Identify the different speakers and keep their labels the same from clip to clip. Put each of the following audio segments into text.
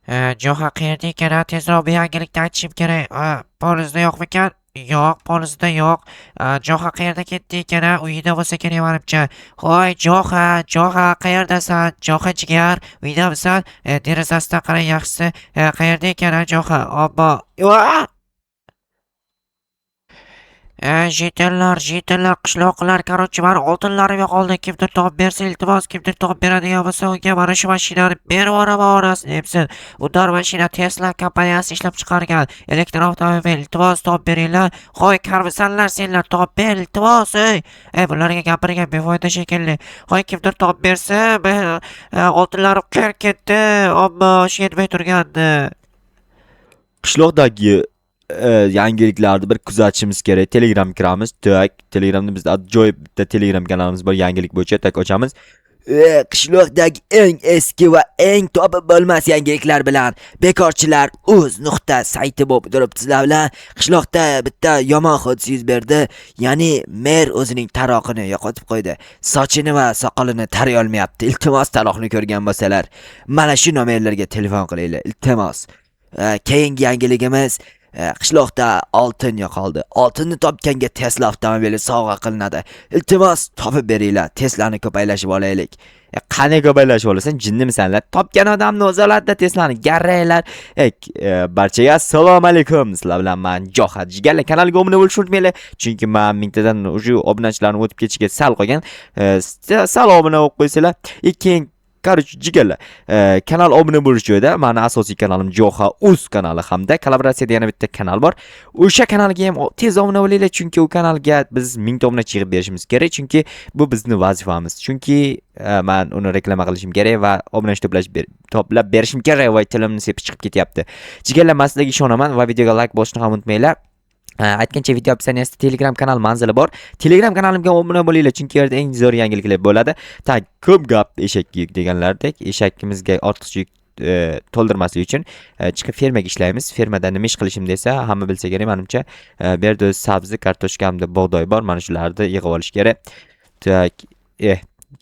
Speaker 1: Jo'xa qayerda ekan? Tezroq bir yangilikni aytishim kerak. Polizda yo'qmikan? Yo'q, polizda yo'q. Jo'xa qayerda ketdi ekan? Uyida bo'lsa kerak menimcha. Hoy, Jo'xa qayerdasan? Jo'xa jigar, uydamisan? Derazasidan qarang yaxshisi. Qayerda ekan Jo'xa? Obbo. Jetonlar, qishloqlar, короче, mani oltinlarim yo'qoldi. Kimdir topib bersa, iltimos, kimdir topib beradigan bo'lsa, unga mana shu mashinani berib yuboraman onasini debsin. Undor mashina Tesla kompaniyasi ishlab chiqargan elektr avtomobil. Iltimos topib beringlar. Hoy, karmisanlar senlar, topib ber, iltimos. Bularga gapirgan befoyda shekilli. Hoy, kimdir topib bersa, oltinlarim qayerga ketdi? Ammo shu yetmay turgandi.
Speaker 2: Qishloqdagi yangiliklarni bir kuzatishimiz kerak. Telegram kiramiz. Tak, Telegramda bizda ajoyib bitta Telegram kanalimiz bor, yangilik bo'yicha. Tak ochamiz. Qishloqdagi eng eski va eng topib bo'lmas yangiliklar bilan bekorchilar o'z nuqta sayti bo'lib turibsizlar bilan. Qishloqda bitta yomon hodisa yuz berdi. Ya'ni mer o'zining taroqini yo'qotib qo'ydi. Sochini va soqolini taray olmayapti. Iltimos taroqni ko'rgan bo'lsalar, mana shu nomerlarga telefon qilinglar. Iltimos. Keyingi yangiligimiz qishloqda oltin yo'qoldi. Oltinni topganga Tesla avtomobili sovg'a qilinadi. Iltimos topib beringlar. Teslani ko'paylashib olaylik. Qani ko'paylashib olasan, jinnimisanlar? Topgan odamni o'zi oladi Teslani. Garraylar. Barchaga assalomu alaykum. Sizlar bilan men Jo'xa jigarlar kanaliga obuna bo'lishni unutmanglar. Chunki men mingtadan shu obunachilarni o'tib ketishiga sal qolgan. Sal obuna bo'lib qo'ysanglar, keyin Короче, jigarlar, kanal obuna bo'lish joyida meni asosiy kanalim Jo'xa Uz kanali hamda kollaboratsiyada yana bitta kanal bor. O'sha kanalga ham tez obuna bo'linglar, chunki u kanalga biz 1000 ta obunachi yig'ib berishimiz kerak, chunki bu bizning vazifamiz. Chunki men uni reklama qilishim kerak va obunachi to'plab berishim kerak va tilimni sepib chiqib ketyapti. Jigarlar, men sizlarga ishonaman va videoga like bosishni ham unutmanglar. Aytgancha video opsiyasida Telegram kanal manzili bor. Telegram kanalimga obuna bo'linglar, chunki yerda eng zo'r yangiliklar bo'ladi. Ko'p gap eshak yuk deganlardek, eshakimizga ortiqcha yuk to'ldirmaslik uchun chiqib fermaga ishlaymiz. Fermada nima ish qilishim desa, hamma bilsa kerak menimcha. Bu yerda sabzi, kartoshka hamda bug'doy bor. Mana shularni yig'ib olish kerak.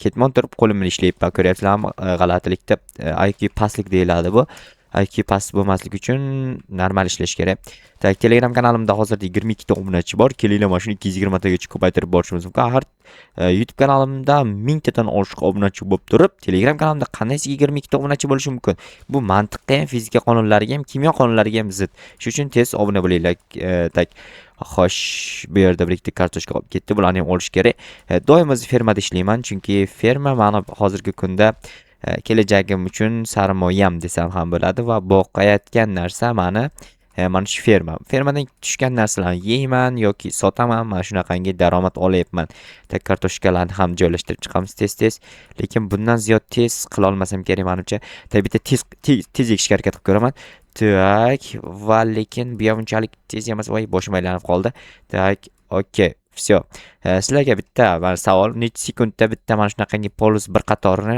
Speaker 2: Ketmon turib qo'lim bilan ishlayapman. Ko'ryapsizlarmi? G'alatilikda IQ pastlik deyiladi bu. IQ past bo'lmaslik uchun normal ishlash kerak. Telegram kanalimda hozirda 22 ta obunachi bor. Kelinglar, mana shuni 220 tagacha ko'paytirib borishimiz mumkin. Har YouTube kanalimda 1000 tadan oshiq obunachi bo'lib turib, Telegram kanalimda qandaysiga 22 ta obunachi bo'lishi mumkin? Bu mantiqqa ham, fizika qonunlariga ham, kimyo qonunlariga ham zid. Shuning uchun tez obuna bo'linglar. Xo'sh, bu yerda bir ikkita kartoshka olib ketdi. Bularni ham olish kerak. Doim o'z fermada ishlayman, chunki ferma meni hozirgi kunda kelajagim uchun sarmoyam desam ham bo'ladi va boqayotgan narsa mana shu fermadan tushgan narsalarni yeyman yoki sotaman. Mana shunaqangi daromad olyapman. Kartoshkalarni ham joylashtirib chiqamiz tez, lekin bundan ziyod tez qila olmasam kerak menimcha. Bitta tez ekishga harakat qilib ko'raman. Va lekin bu ham unchalik tez emas. Voy, boshim aylanib qoldi. Okey. Всё. Sizlarga bitta savol, necha sekundda bitta mana shunaqangi polus bir qatorni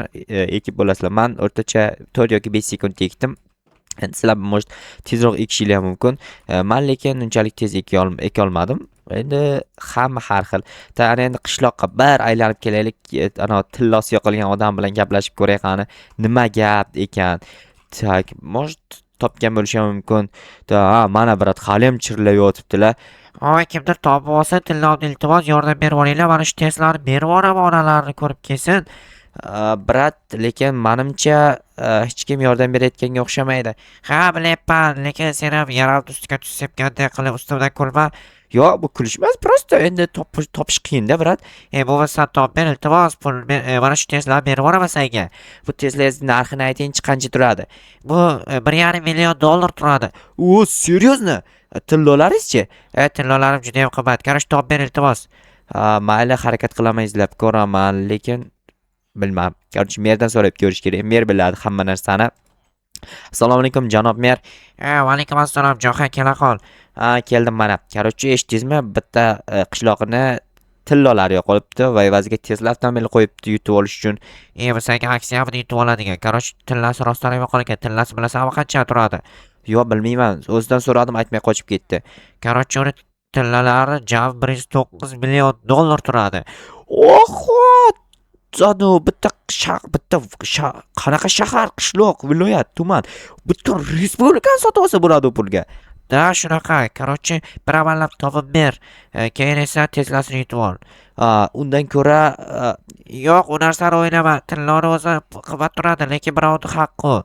Speaker 2: ekib bo'lasizlar? Men o'rtacha 4 yoki 5 sekundda ekdim. Endi sizlar может tezroq ekishinglar mumkin. Men lekin unchalik tez eka olmadim. Endi hamma har xil. Endi qishloqqa bir aylanib kelaylik, ana tillosi yo'qolgan odam bilan gaplashib ko'ray qani, nima gap ekan. Может topgan bo'lishi mumkin. Mana brat hali ham chirlab yotibdilar.
Speaker 1: Hoy, kimdir topib olsa, tillovni iltimos yordam berib olinglar. Mana shu Teslani berib yuboraman, onalarini ko'rib kelsin.
Speaker 2: Brat, lekin menimcha hech kim yordam berayotganga o'xshamaydi.
Speaker 1: Ha, bilayapman, lekin sen ham yarim ustiga tushib qanday qilib ustimdan kulma.
Speaker 2: Yo'q, bu kulish emas, prosta endi topish qiyin-da, brat.
Speaker 1: Bo'lmasa topib ber, iltimos, pul mana shu Teslani berib yuboraman senga.
Speaker 2: Bu Tesla narxini ayting, qancha turadi?
Speaker 1: Bu $1,5 million turadi.
Speaker 2: Серьезно? Tillolaringizchi?
Speaker 1: Tillolarim juda ham qimmat. Qarash topib ber, iltimos.
Speaker 2: Mayli, harakat qilaman, izlab ko'raman, lekin bilmam. Короче, merdan so'rab ko'rish kerak. Mer biladi hamma narsani. Assalomu alaykum, janob mer.
Speaker 1: Va alaykum assalom, Jo'xa, kela qol.
Speaker 2: Keldim mana. Короче, eshitdingizmi? Bitta qishloqni tillolari yo'qolibdi va evaziga Tesla avtomobili qo'yibdi yutib olish uchun.
Speaker 1: Bu senga aksiyani yutib oladigan. Короче, tillasi rostdan yo'qol ekan. Tillasi bilasanmi qancha turadi?
Speaker 2: Yo'q, bilmayman. O'zidan so'radim, aytmay qochib ketdi.
Speaker 1: Короче, uni tillalari jami $109 million turadi.
Speaker 2: Oho! qanaqa shahar, qishloq, viloyat, tuman, butun respublikani sotib olsa bo'ladi u pulga.
Speaker 1: Da shunaqa. Короче, bir amallab topib ber. Keyin esa Teslasini yutib ol.
Speaker 2: Undan ko'ra
Speaker 1: Yo'q, u narsani o'ylama. Tillani o'zi qimmat turadi, lekin birovni haqqi.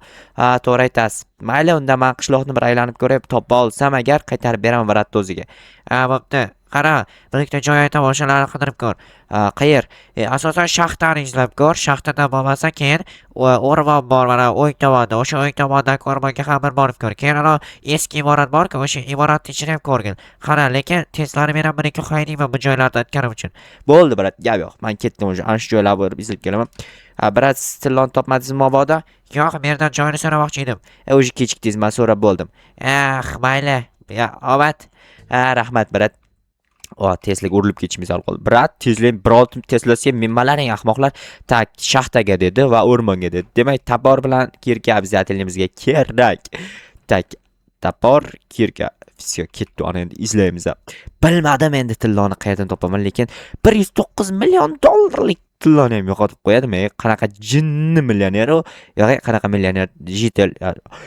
Speaker 2: to'g'ri aytasiz. Mayli, unda men qishloqni bir aylanib ko'rib topa olsam agar qaytarib beraman Baratni o'ziga.
Speaker 1: Bo'pti. Qara, bir ikkita joy aytaman, o'shalarni qidirib ko'r.
Speaker 2: Qayer?
Speaker 1: Asosan shaxtani izlab ko'r. Shaxtada bo'lmasa, keyin o'rmon bor mana o'ng tomonda. O'sha o'ng tomondagi o'rmonga ham bir borib ko'r. Keyin ana eski imorat bor-ku, o'sha imoratning ichini ham ko'rgin. Qara, lekin Teslani men ham bir ikki haydayman bu joylarda aytganim uchun.
Speaker 2: Bo'ldi, Barat, gap yo'q. Men ketdim o'sha. Ana shu joylarga borib izlab kelaman. Barat, siz Tilloni topmadingizmi mabodo?
Speaker 1: Yo'q, men yerdan joyini so'ramoqchi edim.
Speaker 2: O'sha kechikdingiz, men so'rab bo'ldim.
Speaker 1: Mayli. Omad.
Speaker 2: Rahmat, Barat. Teslaga urilib ketishimiz al qoldi. Brat, tezlang, birorta Teslasiga menmalaring ahmoqlar. Tak, shaxtaga dedi va o'rmonga dedi. Demak, tapor bilan kirka обязательнымizga kerak. Tak, tapor, kirka. Всё, ketdi. Ana endi izlaymiz. Bilmadim endi Tilloni qayerdan topaman, lekin 109 million dollarlik Tilloni ham yo'qotib qo'yadimi? Qanaqa jinni millioner u? Yo'q, qanaqa millioner digital.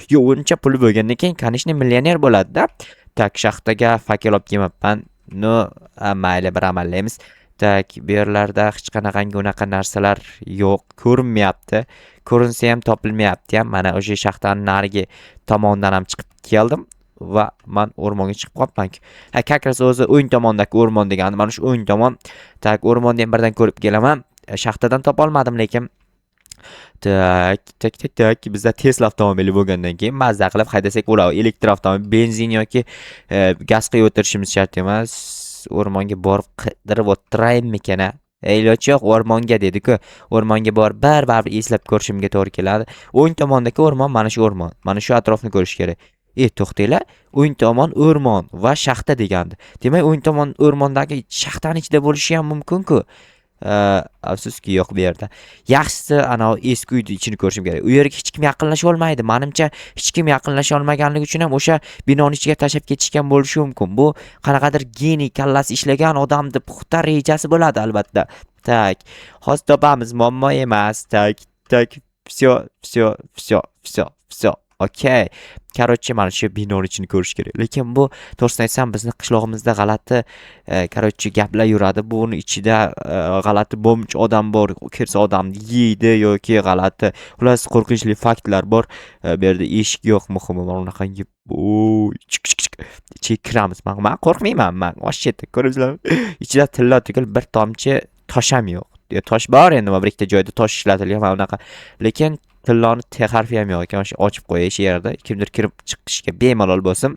Speaker 2: Yo, uncha puli bo'lgandan keyin, конечно, millioner bo'ladi-da. Tak, shaxtaga fakir olib kelmabman. No, mayli, bir amallaymiz. Tak, bu yerlarda hech qanaqangi unaqa narsalar yo'q, ko'rinmayapti. Ko'rinsa ham topilmayapti ham. Mana o'sha shaxtaning narigi tomonidan ham chiqib keldim va men o'rmonga chiqib qolibman-ku. Kakras o'zi o'ng tomondagi o'rmon degani, mana shu o'ng tomon. Tak, o'rmonni ham birdan ko'rib kelaman. Shaxtadan topa olmadim, lekin tak, bizda Tesla avtomobili bo'lgandan keyin mazza qilib haydasak bo'ladi. Elektr avtomobil, benzin yoki gaz quyib o'tirishimiz shart emas. O'rmonga borib qidirib o'tiraymikan? Iloji yo'q, o'rmonga dedi-ku. O'rmonga borib baribir eslab ko'rishimga to'g'ri keladi. O'ng tomondagi o'rmon mana shu o'rmon. Mana shu atrofni ko'rish kerak. To'xtanglar, o'ng tomon o'rmon va shaxta degandi. Demak, o'ng tomon o'rmondagi shaxtaning ichida bo'lishi ham mumkin-ku. Afsuski yo'q bu yerda. Yaxshisi ana eski uyning ichini ko'rishim kerak. U yerga hech kim yaqinlasha olmaydi. Menimcha hech kim yaqinlasha olmaganligi uchun ham o'sha binoning ichiga tashab ketishgan bo'lishi mumkin. Bu qanaqadir geniy kallasi ishlagan odamni puxta rejasi bo'ladi albatta. Tak, hozir topamiz, muammo emas. Tak, всё. Okey. Короче, mana shu binoning ichini ko'rish kerak. Lekin bu to'g'risini aytsam, bizni qishlog'imizda g'alati, короче, gaplar yuradi. Buning ichida g'alati bomch odam bor, kirsa odamni yeydi yoki g'alati. Xullas, qo'rqinchli faktlar bor. Bu yerda eshik yo'q, muhimi mana unaqangi ichiga kiramiz. Men qo'rqmayman, men vashcheta ko'ribsizlarmi? Ichida tilla tugul bir tomchi tosh ham yo'q. Tosh bor endi, bir ikkita joyda tosh ishlatilgan mana unaqa. Lekin Tilloni T harfi ham yo'q ekan, ochib qo'yish yerda. Kimdir kirib chiqishga bemalol bo'lsin.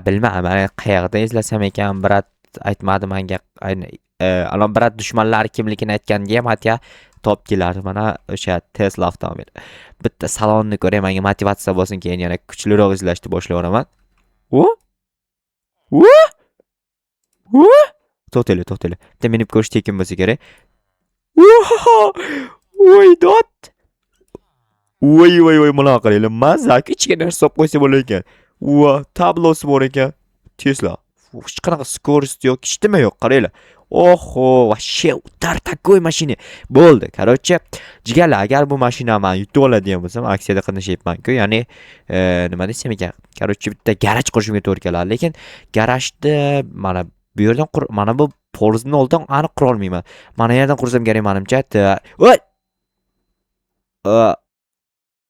Speaker 2: Bilmayman, qayerda izlasam ekan, Brat aytmadi menga. Alon Brat dushmanlari kimligini aytganda ham atya top kelardi. Mana o'sha Tesla avtomobili. Bitta salonni ko'ray, menga motivatsiya bo'lsin, keyin yana kuchliroq izlashni boshlayveraman. To'xtanglar. Bitta minib ko'rish tekin bo'lsa kerak. Voy dot. Voy, mana qaranglar, mazak ichiga narsa solib qo'ysa bo'lar ekan. Tablosi bor ekan. Tesla. Hech qanaqa skorost yo'q, hech nima yo'q, qaranglar. Oho, вообще utar такой mashina. Bo'ldi. Короче, jigarlar, agar bu mashinani men yutib oladigan bo'lsam, aksiyada qatnashyapman-ku. Ya'ni nima desam ekan? Короче, bitta garaj qurishimga to'g'ri keladi, lekin garajda mana bu yerdan mana bu polizni oldan aniq qura olmayman. Mana yerdan qursam kerak menimcha.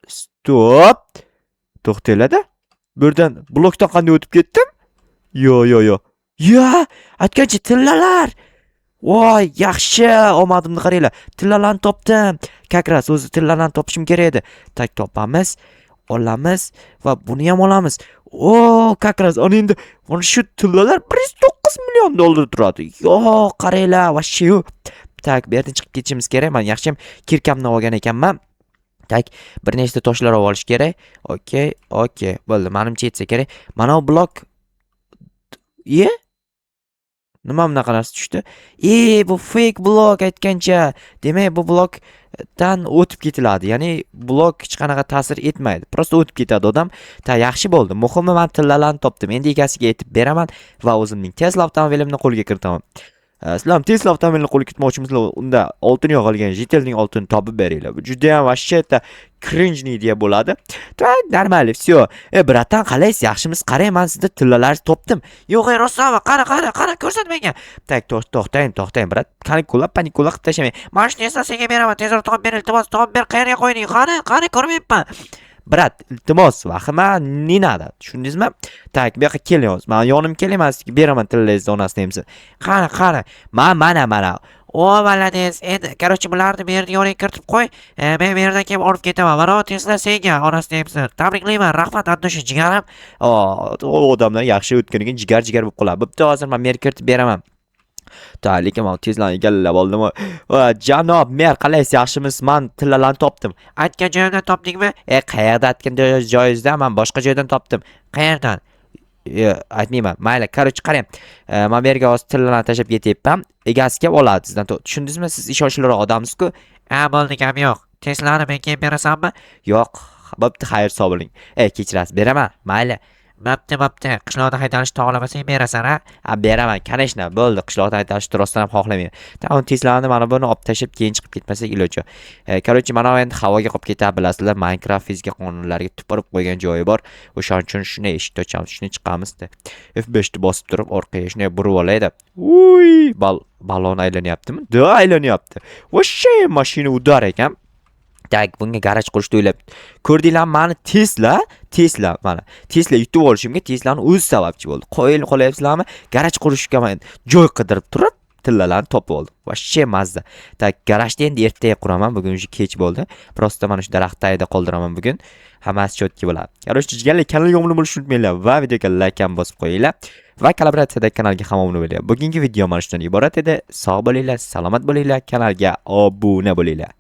Speaker 2: Stop. To'xtanglar-da. Buradan blokdan qanday o'tib ketdim? Yo. Aytgancha tillalar. Voy, yaxshi, omadimni qaranglar. Tillalarni topdim. Kakras o'zi tillalarni topishim kerak edi. Tak, topamiz, olamiz va buni ham olamiz. Kakras, ana endi mana shu tillalar 109 million dollar turadi. Yo, qaranglar, вообще. Tak, bu yerdan chiqib ketishimiz kerak. Men yaxshim kirkamni olgan ekanman. Tak, bir nechta toshlar olib olish kerak. Okey. Bo'ldi, menimcha yetsa kerak. Mana bu blok nima bunaqa narsa tushdi? Bu fake blok aytgancha. Demak, bu blokdan o'tib ketiladi. Ya'ni blok hech qanaqa ta'sir etmaydi. Prosta o'tib ketadi odam. Yaxshi bo'ldi. Muhimi men tillalarni topdim. Endi egasiga aytib beraman va o'zimning Tesla avtomobilimni qo'lga kiritaman. Sizlar Tesla avtomobilini qo'lga kiritmoqchimisizlar? Unda oltin yo'qolgan Jitelning oltinini topib beringlar. Bu juda ham vashshata cringe idea bo'ladi. Normal, всё. Bratan, qalaysiz? Yaxshimisiz? Qarang, men sizda tillalarni topdim.
Speaker 1: Yo'q, Rostov, qara, ko'rsat menga.
Speaker 2: Tak, to'xtang, brat. Panikula qilib tashlamang.
Speaker 1: Mana shu Tesla senga beraman. Tezroq topib ber, iltimos, topib ber. Qayerga qo'yding? Qani, ko'rmayapman.
Speaker 2: Brat, iltimos, vahima не надо. Tushundingizmi? Tak, bu yoqqa keling. Men yonim kelaman, sizga beraman tillaringizni onasini emsin.
Speaker 1: Qani.
Speaker 2: Mana.
Speaker 1: O, malades. Endi, короче, bularni bu yerga yo'lga kiritib qo'y. Men bu yerdan kelib olib ketaman. Mana Tesla senga onasini emsin. Tabriklayman. Rahmat, Antosh jigarim.
Speaker 2: O odamlar yaxshi o'tganiga jigar bo'lib qoladi. Bo'pti, hozir men mer kiritib beraman. Lekin men tezlan egallab oldim. Janob mer, qalaysiz? Yaxshimisiz? Men tillalarni topdim.
Speaker 1: Aytgan joyimdan topdingmi?
Speaker 2: Qayerda aytgan joyingizda? Men boshqa joydan topdim.
Speaker 1: Qayerdan?
Speaker 2: Aytmayman. Mayli, короче, qarang. Men bu yerga hozir tillalarni tashlab ketyapman. Egasi kelib oladi sizdan. Tushundingizmi? Siz ishonchliroq odamsiz-ku.
Speaker 1: Bo'ldi, gap yo'q. Teslani men keyin berasanmi?
Speaker 2: Yo'q. Bo'pti, xayr so'ling. Kechirasiz, beraman. Mayli.
Speaker 1: Bo'pti. Qishloqda haydalishni xohlamasang berasan, ha?
Speaker 2: Beraman. Kanashna, bo'ldi. Qishloqda haydalishni rostdan ham xohlamayman. Tamam, Teslani mana buni olib tashlab keyin chiqib ketmasak iloji. Короче, mana endi havoga qolib ketadi, bilasizlar. Minecraft fizika qonunlariga tupurib qo'ygan joyi bor. O'shaning uchun shuni eshitib ochamiz, shuni chiqamizda. F5 ni bosib turib, orqaga shunday burib olaydi. Uy, balon aylanyaptimi? Aylanyapti. Voshshe, mashina udar ekan. Tak, bunga garaj qurishni o'ylab. Ko'rdinglarmi, meni Tesla mana. Tesla yutib olishimga Teslani o'zi sababchi bo'ldi. Qo'yapsizlarmi? Garaj qurishga men joy qidirib turib, tillalarni topib oldim. Voshshe mazza. Tak, garajni endi ertaga quraman. Bugun уже kech bo'ldi. Prosta mana shu daraxt tagida qoldiraman bugun. Hammasi chotki bo'ladi. Короче, jigarlar, kanalga obuna bo'lishni unutmanglar va videoga like ham bosib qo'yinglar. Va Kolaboratsiyada kanalga ham obuna bo'linglar. Bugungi video mana shundan iborat edi. Sog' bo'linglar, salomat bo'linglar, kanalga obuna bo'linglar.